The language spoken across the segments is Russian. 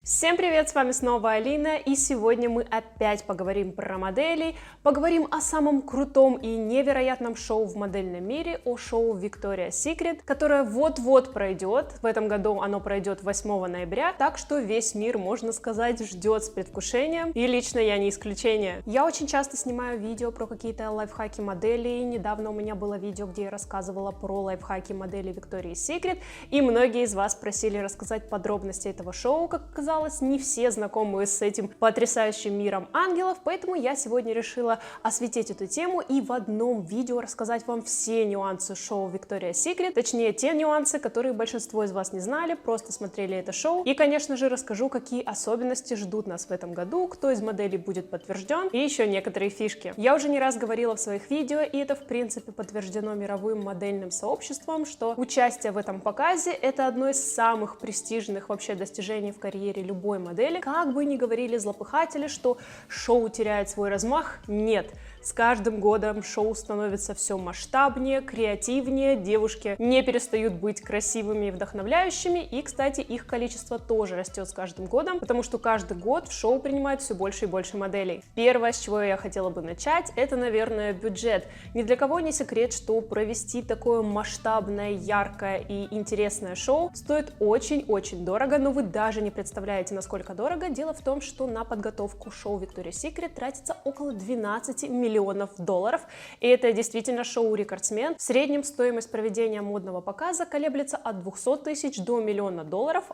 Всем привет, с вами снова Алина, и сегодня мы опять поговорим про моделей, поговорим о самом крутом и невероятном шоу в модельном мире, о шоу Victoria's Secret, которое вот-вот пройдет. В этом году оно пройдет 8 ноября, так что весь мир, можно сказать, ждет с предвкушением, и лично я не исключение. Я очень часто снимаю видео про какие-то лайфхаки моделей, недавно у меня было видео, где я рассказывала про лайфхаки моделей Victoria's Secret, и многие из вас просили рассказать подробности этого шоу. Как оказалось, не все знакомы с этим потрясающим миром ангелов, поэтому я сегодня решила осветить эту тему и в одном видео рассказать вам все нюансы шоу Victoria's Secret, точнее те нюансы, которые большинство из вас не знали, просто смотрели это шоу. И, конечно же, расскажу, какие особенности ждут нас в этом году, кто из моделей будет подтвержден и еще некоторые фишки. Я уже не раз говорила в своих видео, и это в принципе подтверждено мировым модельным сообществом, что участие в этом показе это одно из самых престижных вообще достижений в карьере любой модели. Как бы ни говорили злопыхатели, что шоу теряет свой размах, нет. С каждым годом шоу становится все масштабнее, креативнее, девушки не перестают быть красивыми и вдохновляющими, и, кстати, их количество тоже растет с каждым годом, потому что каждый год в шоу принимают все больше и больше моделей. Первое, с чего я хотела бы начать, это, наверное, бюджет. Ни для кого не секрет, что провести такое масштабное, яркое и интересное шоу стоит очень-очень дорого, но вы даже не представляете, насколько дорого. Дело в том, что на подготовку шоу Victoria's Secret тратится около 12 миллионов долларов, и это действительно шоу-рекордсмен. В среднем стоимость проведения модного показа колеблется от 200 тысяч до $1 миллиона,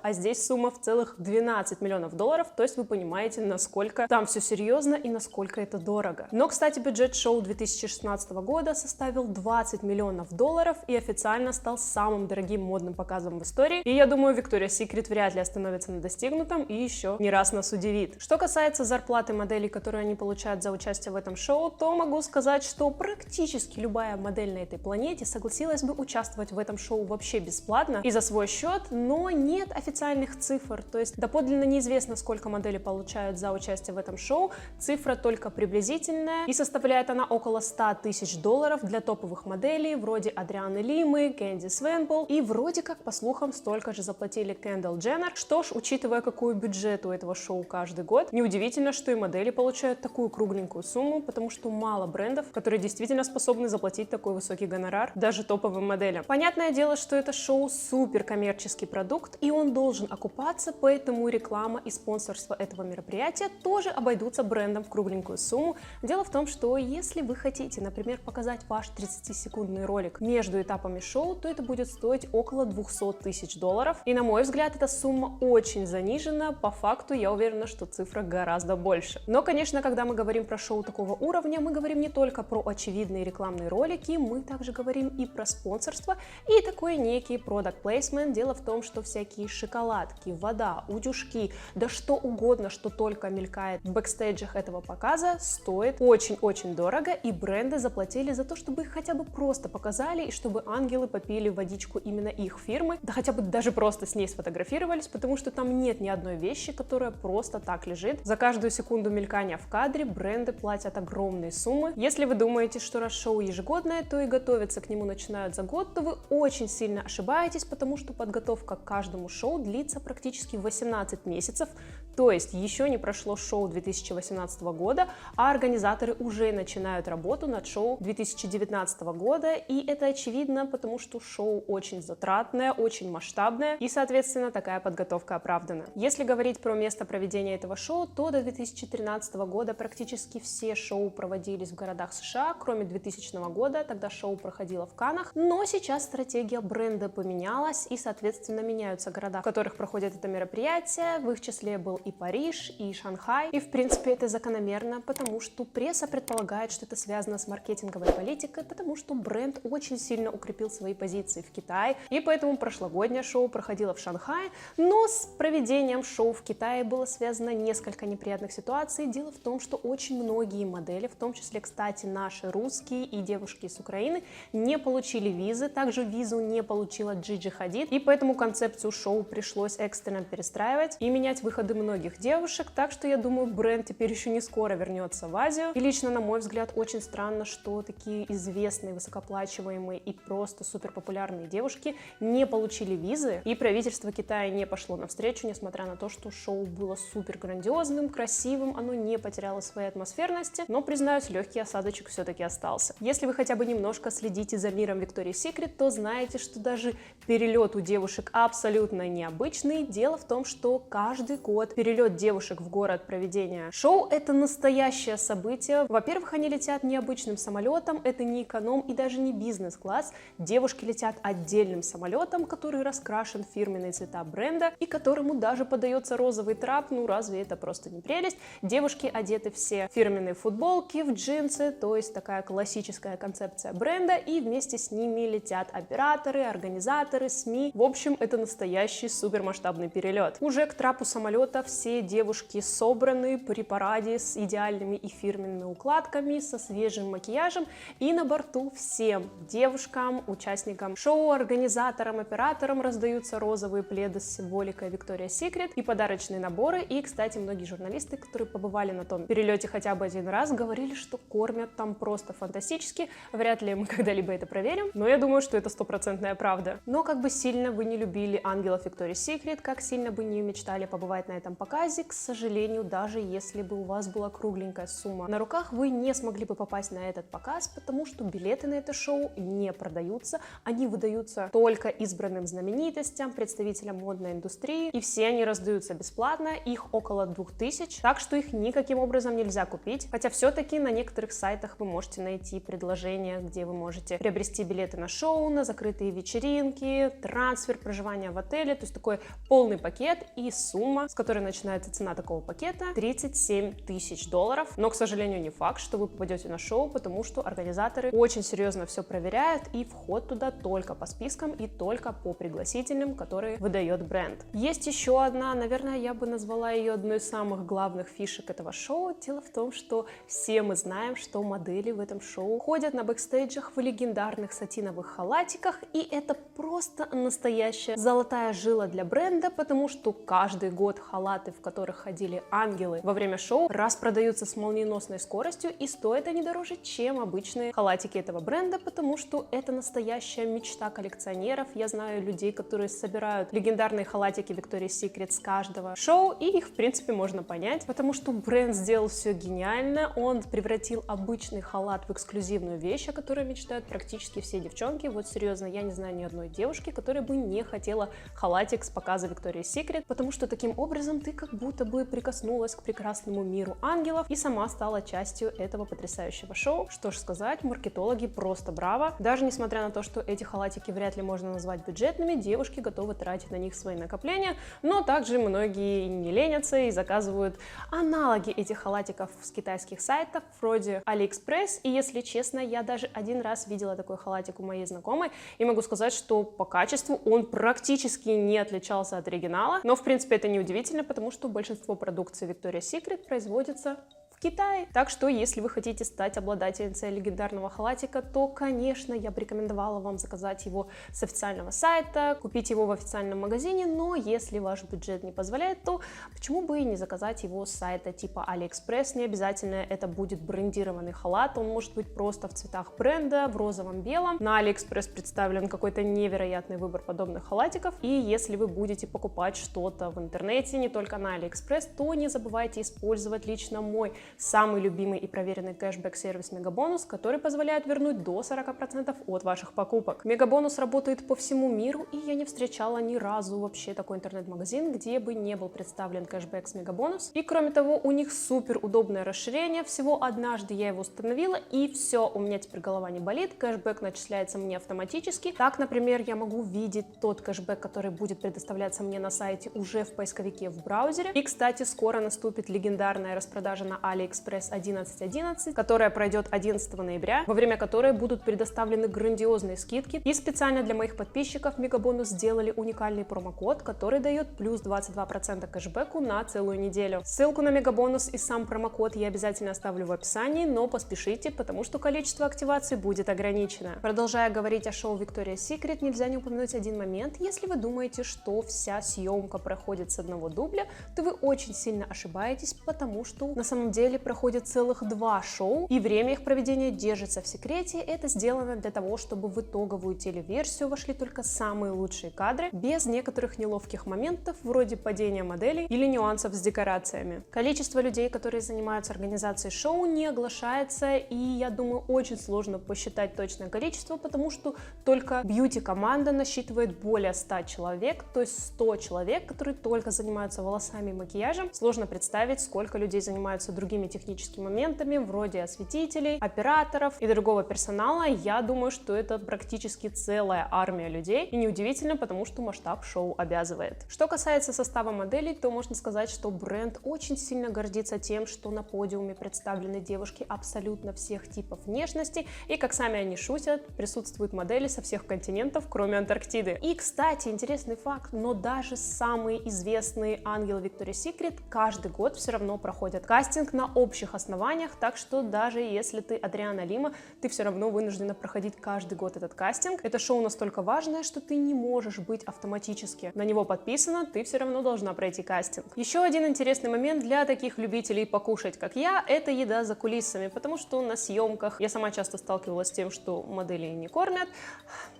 а здесь сумма в целых 12 миллионов долларов, то есть вы понимаете, насколько там все серьезно и насколько это дорого. Но, кстати, бюджет шоу 2016 года составил 20 миллионов долларов и официально стал самым дорогим модным показом в истории, и я думаю, Victoria's Secret вряд ли остановится на достигнутом и еще не раз нас удивит. Что касается зарплаты моделей, которые они получают за участие в этом шоу, то могу сказать, что практически любая модель на этой планете согласилась бы участвовать в этом шоу вообще бесплатно и за свой счет, но нет официальных цифр, то есть доподлинно неизвестно, сколько модели получают за участие в этом шоу, цифра только приблизительная, и составляет она около 100 тысяч долларов для топовых моделей вроде Адрианы Лимы, Кэндис Венпол, и вроде как, по слухам, столько же заплатили Кендалл Дженнер. Что ж, учитывая, какой бюджет у этого шоу каждый год, неудивительно, что и модели получают такую кругленькую сумму, потому что мало брендов, которые действительно способны заплатить такой высокий гонорар даже топовым моделям. Понятное дело, что это шоу супер коммерческий продукт, и он должен окупаться, поэтому реклама и спонсорство этого мероприятия тоже обойдутся брендом в кругленькую сумму. Дело в том, что если вы хотите, например, показать ваш 30-секундный ролик между этапами шоу, то это будет стоить около 200 тысяч долларов, и на мой взгляд, эта сумма очень занижена. По факту я уверена, что цифра гораздо больше. Но, конечно, когда мы говорим про шоу такого уровня, мы говорим не только про очевидные рекламные ролики, мы также говорим и про спонсорство, и такой некий product placement. Дело в том, что всякие шоколадки, вода, утюжки, да что угодно, что только мелькает в бэкстейджах этого показа, стоит очень-очень дорого, и бренды заплатили за то, чтобы их хотя бы просто показали, и чтобы ангелы попили водичку именно их фирмы, да хотя бы даже просто с ней сфотографировались, потому что там нет ни одной вещи, которая просто так лежит. За каждую секунду мелькания в кадре бренды платят огромные суммы. Если вы думаете, что раз шоу ежегодное, то и готовиться к нему начинают за год, то вы очень сильно ошибаетесь, потому что подготовка к каждому шоу длится практически 18 месяцев, то есть еще не прошло шоу 2018 года, а организаторы уже начинают работу над шоу 2019 года, и это очевидно, потому что шоу очень затратное, очень масштабное, и, соответственно, такая подготовка оправдана. Если говорить про место проведения этого шоу, то до 2013 года практически все шоу проводились в городах США, кроме 2000 года, тогда шоу проходило в Каннах, но сейчас стратегия бренда поменялась, и, соответственно, меняются города, в которых проходит это мероприятие, в их числе был и Париж, и Шанхай, и, в принципе, это закономерно, потому что пресса предполагает, что это связано с маркетинговой политикой, потому что бренд очень сильно укрепил свои позиции в Китае, и поэтому прошлогоднее шоу проходило в Шанхае, но с проведением шоу в Китае было связано несколько неприятных ситуаций. Дело в том, что очень многие модели, в том числе, кстати, наши русские и девушки из Украины, не получили визы, также визу не получила Джиджи Хадид, и поэтому концепцию шоу пришлось экстренно перестраивать и менять выходы многих многих девушек, так что я думаю, бренд теперь еще не скоро вернется в Азию. И лично, на мой взгляд, очень странно, что такие известные, высокооплачиваемые и просто супер популярные девушки не получили визы, и правительство Китая не пошло навстречу, несмотря на то, что шоу было супер грандиозным, красивым, оно не потеряло своей атмосферности, но, признаюсь, легкий осадочек все-таки остался. Если вы хотя бы немножко следите за миром Victoria's Secret, то знаете, что даже перелет у девушек абсолютно необычный. Дело в том, что каждый год перелет девушек в город проведения шоу — это настоящее событие. Во-первых, они летят необычным самолетом, это не эконом и даже не бизнес-класс. Девушки летят отдельным самолетом, который раскрашен в фирменные цвета бренда и которому даже подается розовый трап. Ну разве это просто не прелесть? Девушки одеты все в фирменные футболки, в джинсы, то есть такая классическая концепция бренда, и вместе с ними летят операторы, организаторы, СМИ. В общем, это настоящий супермасштабный перелет. Уже к трапу самолета все девушки собраны при параде с идеальными и фирменными укладками, со свежим макияжем, и на борту всем девушкам, участникам шоу, организаторам, операторам раздаются розовые пледы с символикой Victoria's Secret и подарочные наборы. И, кстати, многие журналисты, которые побывали на том перелете хотя бы один раз, говорили, что кормят там просто фантастически. Вряд ли мы когда-либо это проверим, но я думаю, что это стопроцентная правда. Но как бы сильно вы не любили ангелов Victoria's Secret, как сильно бы не мечтали побывать на этом показе, к сожалению, даже если бы у вас была кругленькая сумма на руках, вы не смогли бы попасть на этот показ, потому что билеты на это шоу не продаются, они выдаются только избранным знаменитостям, представителям модной индустрии, и все они раздаются бесплатно, их около 2000, так что их никаким образом нельзя купить, хотя все-таки на некоторых сайтах вы можете найти предложения, где вы можете приобрести билеты на шоу, на закрытые вечеринки, трансфер, проживание в отеле, то есть такой полный пакет, и сумма, с которой начинается цена такого пакета, $37 тысяч. Но, к сожалению, не факт, что вы попадете на шоу, потому что организаторы очень серьезно все проверяют, и вход туда только по спискам и только по пригласительным, которые выдает бренд. Есть еще одна, наверное, я бы назвала ее одной из самых главных фишек этого шоу. Дело в том, что все мы знаем, что модели в этом шоу ходят на бэкстейджах в легендарных сатиновых халатиках, и это просто настоящая золотая жила для бренда, потому что каждый год халаты, в которых ходили ангелы во время шоу, распродаются с молниеносной скоростью, и стоят они дороже, чем обычные халатики этого бренда, потому что это настоящая мечта коллекционеров. Я знаю людей, которые собирают легендарные халатики Victoria's Secret с каждого шоу, и их, в принципе, можно понять, потому что бренд сделал все гениально. Он превратил обычный халат в эксклюзивную вещь, о которой мечтают практически все девчонки. Вот серьезно, я не знаю ни одной девушки, которая бы не хотела халатик с показа Victoria's Secret, потому что таким образом ты как будто бы прикоснулась к прекрасному миру ангелов и сама стала частью этого потрясающего шоу. Что ж сказать, маркетологи просто браво. Даже несмотря на то, что эти халатики вряд ли можно назвать бюджетными, девушки готовы тратить на них свои накопления, но также многие не ленятся и заказывают аналоги этих халатиков с китайских сайтов вроде AliExpress. И если честно, я даже один раз видела такой халатик у моей знакомой, и могу сказать, что по качеству он практически не отличался от оригинала, но в принципе это не удивительно, потому что большинство продукции Victoria's Secret производится в Китае. Так что, если вы хотите стать обладательницей легендарного халатика, то, конечно, я бы рекомендовала вам заказать его с официального сайта, купить его в официальном магазине, но если ваш бюджет не позволяет, то почему бы и не заказать его с сайта типа AliExpress. Не обязательно это будет брендированный халат, он может быть просто в цветах бренда, в розовом, белом. На AliExpress представлен какой-то невероятный выбор подобных халатиков, и если вы будете покупать что-то в интернете, не только на AliExpress, то не забывайте использовать лично мой самый любимый и проверенный кэшбэк-сервис Мегабонус, который позволяет вернуть до 40% от ваших покупок. Мегабонус работает по всему миру, и я не встречала ни разу вообще такой интернет-магазин, где бы не был представлен кэшбэк с Мегабонус. И кроме того, у них супер удобное расширение. Всего однажды я его установила, и все, у меня теперь голова не болит, кэшбэк начисляется мне автоматически. Так, например, я могу видеть тот кэшбэк, который будет предоставляться мне на сайте уже в поисковике в браузере. И, кстати, скоро наступит легендарная распродажа на AliExpress AliExpress 11.11, которая пройдет 11 ноября, во время которой будут предоставлены грандиозные скидки. И специально для моих подписчиков Мегабонус сделали уникальный промокод, который дает плюс 22% кэшбэку на целую неделю. Ссылку на Мегабонус и сам промокод я обязательно оставлю в описании, но поспешите, потому что количество активаций будет ограничено. Продолжая говорить о шоу Victoria's Secret, нельзя не упомянуть один момент. Если вы думаете, что вся съемка проходит с одного дубля, то вы очень сильно ошибаетесь, потому что на самом деле проходит целых 2 шоу, и время их проведения держится в секрете. Это сделано для того, чтобы в итоговую телеверсию вошли только самые лучшие кадры, без некоторых неловких моментов, вроде падения моделей или нюансов с декорациями. Количество людей, которые занимаются организацией шоу, не оглашается, и я думаю, очень сложно посчитать точное количество, потому что только бьюти-команда насчитывает более 100 человек, то есть 100 человек, которые только занимаются волосами и макияжем. Сложно представить, сколько людей занимаются другими техническими моментами, вроде осветителей, операторов и другого персонала. Я думаю, что это практически целая армия людей, и неудивительно, потому что масштаб шоу обязывает. Что касается состава моделей, то можно сказать, что бренд очень сильно гордится тем, что на подиуме представлены девушки абсолютно всех типов внешности, и, как сами они шутят, присутствуют модели со всех континентов, кроме Антарктиды. И, кстати, интересный факт, но даже самые известные ангелы Victoria's Secret каждый год все равно проходят кастинг на общих основаниях, так что даже если ты Адриана Лима, ты все равно вынуждена проходить каждый год этот кастинг. Это шоу настолько важное, что ты не можешь быть автоматически на него подписана, ты все равно должна пройти кастинг. Еще один интересный момент для таких любителей покушать, как я, это еда за кулисами, потому что на съемках я сама часто сталкивалась с тем, что модели не кормят.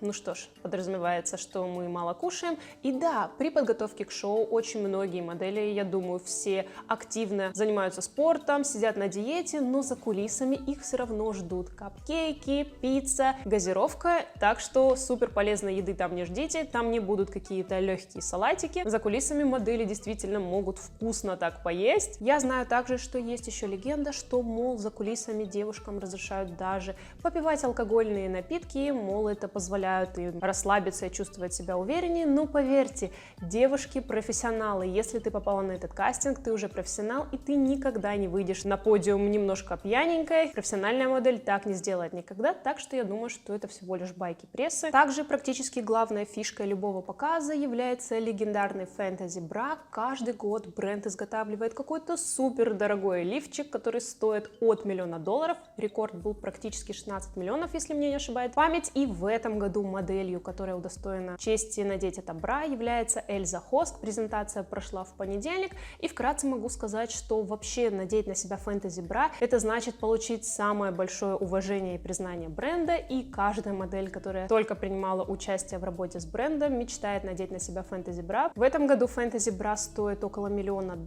Ну что ж, подразумевается, что мы мало кушаем. И да, при подготовке к шоу очень многие модели, я думаю, все активно занимаются спортом, сидят на диете, но за кулисами их все равно ждут капкейки, пицца, газировка, так что супер полезной еды там не ждите, там не будут какие-то легкие салатики. За кулисами модели действительно могут вкусно так поесть. Я знаю также, что есть еще легенда, что, мол, за кулисами девушкам разрешают даже попивать алкогольные напитки, мол, это позволяет им расслабиться и чувствовать себя увереннее. Но поверьте, девушки профессионалы, если ты попала на этот кастинг, ты уже профессионал, и ты никогда не выйдешь на подиум немножко пьяненькой. Профессиональная модель так не сделает никогда, так что я думаю, что это всего лишь байки прессы. Также практически главной фишкой любого показа является легендарный фэнтези-бра. Каждый год бренд изготавливает какой-то супер дорогой лифчик, который стоит от $1 миллиона. Рекорд был практически 16 миллионов, если мне не ошибает память. И в этом году моделью, которая удостоена чести надеть это бра, является Эльза Хоск. Презентация прошла в понедельник, и вкратце могу сказать, что вообще надеть на себя фэнтези-бра — это значит получить самое большое уважение и признание бренда, и каждая модель, которая только принимала участие в работе с брендом, мечтает надеть на себя фэнтези-бра. В этом году фэнтези-бра стоит около $1 миллиона,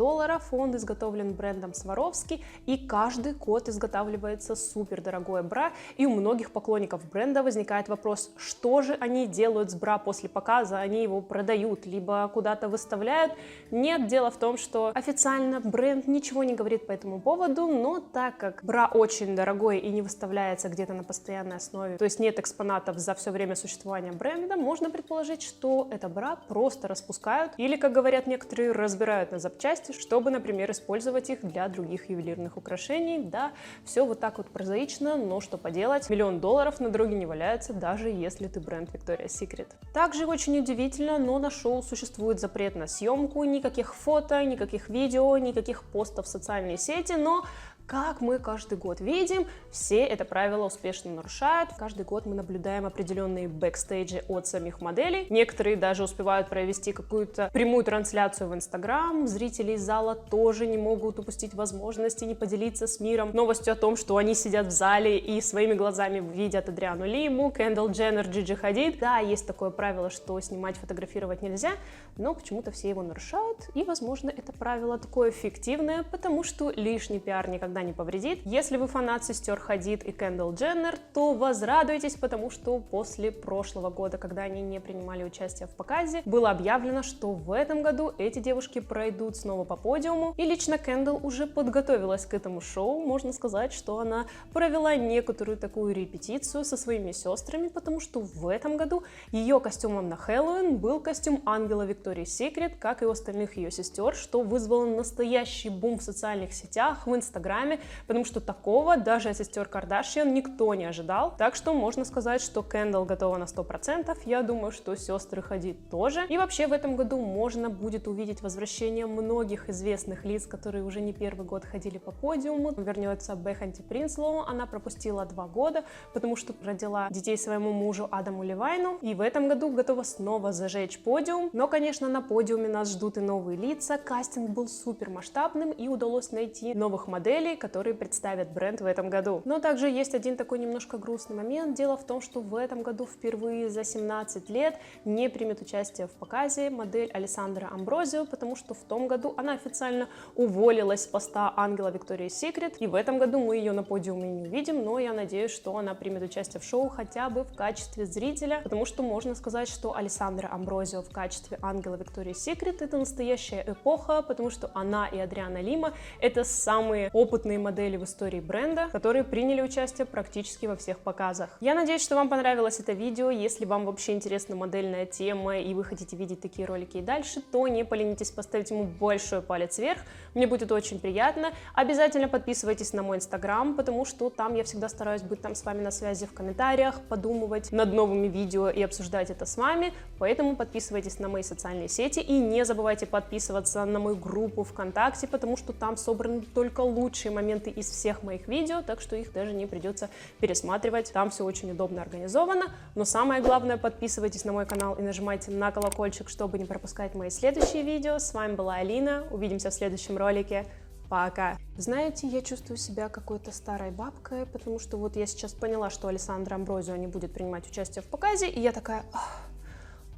он изготовлен брендом Сваровски, и каждый год изготавливается супер дорогое бра, и у многих поклонников бренда возникает вопрос, что же они делают с бра после показа, они его продают, либо куда-то выставляют. Нет, дело в том, что официально бренд ничего не говорит по этому поводу, но так как бра очень дорогой и не выставляется где-то на постоянной основе, то есть нет экспонатов за все время существования бренда, можно предположить, что это бра просто распускают или, как говорят некоторые, разбирают на запчасти, чтобы, например, использовать их для других ювелирных украшений. Да, все вот так вот прозаично, но что поделать, $1 миллион на дороге не валяется, даже если ты бренд Victoria's Secret. Также очень удивительно, но на шоу существует запрет на съемку, никаких фото, никаких видео, никаких постов в социальные сети, но как мы каждый год видим, все это правило успешно нарушают. Каждый год мы наблюдаем определенные бэкстейджи от самих моделей. Некоторые даже успевают провести какую-то прямую трансляцию в Инстаграм. Зрители из зала тоже не могут упустить возможности не поделиться с миром новостью о том, что они сидят в зале и своими глазами видят Адриану Лиму, Кендалл Дженнер, Джиджи Хадид. Да, есть такое правило, что снимать, фотографировать нельзя, но почему-то все его нарушают. И, возможно, это правило такое фиктивное, потому что лишний пиар никогда не повредит. Если вы фанат сестер Хадид и Кендалл Дженнер, то возрадуйтесь, потому что после прошлого года, когда они не принимали участие в показе, было объявлено, что в этом году эти девушки пройдут снова по подиуму. И лично Кендалл уже подготовилась к этому шоу. Можно сказать, что она провела некоторую такую репетицию со своими сестрами, потому что в этом году ее костюмом на Хэллоуин был костюм ангела Victoria's Secret, как и у остальных ее сестер, что вызвало настоящий бум в социальных сетях, в Инстаграме. руками, потому что такого даже от сестер Кардашьян никто не ожидал. Так что можно сказать, что Кендалл готова на 100%. Я думаю, что сестры Хадид тоже. И вообще в этом году можно будет увидеть возвращение многих известных лиц, которые уже не первый год ходили по подиуму. Вернется Беханти Принслоу, она пропустила 2 года, потому что родила детей своему мужу Адаму Левайну, и в этом году готова снова зажечь подиум. Но, конечно, на подиуме нас ждут и новые лица. Кастинг был супер масштабным, и удалось найти новых моделей, которые представят бренд в этом году. Но также есть один такой немножко грустный момент. Дело в том, что в этом году впервые за 17 лет не примет участие в показе модель Алессандра Амброзио, потому что в том году она официально уволилась с поста ангела Victoria's Secret, и в этом году мы ее на подиуме не увидим, но я надеюсь, что она примет участие в шоу хотя бы в качестве зрителя, потому что можно сказать, что Алессандра Амброзио в качестве ангела Victoria's Secret — это настоящая эпоха, потому что она и Адриана Лима — это самые опытные модели в истории бренда, которые приняли участие практически во всех показах. Я надеюсь, что вам понравилось это видео. Если вам вообще интересна модельная тема и вы хотите видеть такие ролики и дальше, то не поленитесь поставить ему большой палец вверх, мне будет очень приятно. Обязательно подписывайтесь на мой инстаграм, потому что там я всегда стараюсь быть там с вами на связи в комментариях, подумывать над новыми видео и обсуждать это с вами, поэтому подписывайтесь на мои социальные сети и не забывайте подписываться на мою группу ВКонтакте, потому что там собраны только лучшие моменты из всех моих видео, так что их даже не придется пересматривать, там все очень удобно организовано. Но самое главное, подписывайтесь на мой канал и нажимайте на колокольчик, чтобы не пропускать мои следующие видео. С вами была Алина, увидимся в следующем ролике. Пока! Знаете, я чувствую себя какой-то старой бабкой, потому что вот я сейчас поняла, что Алессандра Амброзио не будет принимать участие в показе, и я такая: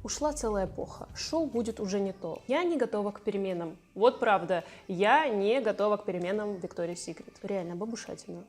ушла целая эпоха, шоу будет уже не то. Я не готова к переменам. Вот правда, я не готова к переменам в Victoria's Secret. Реально бабушатина.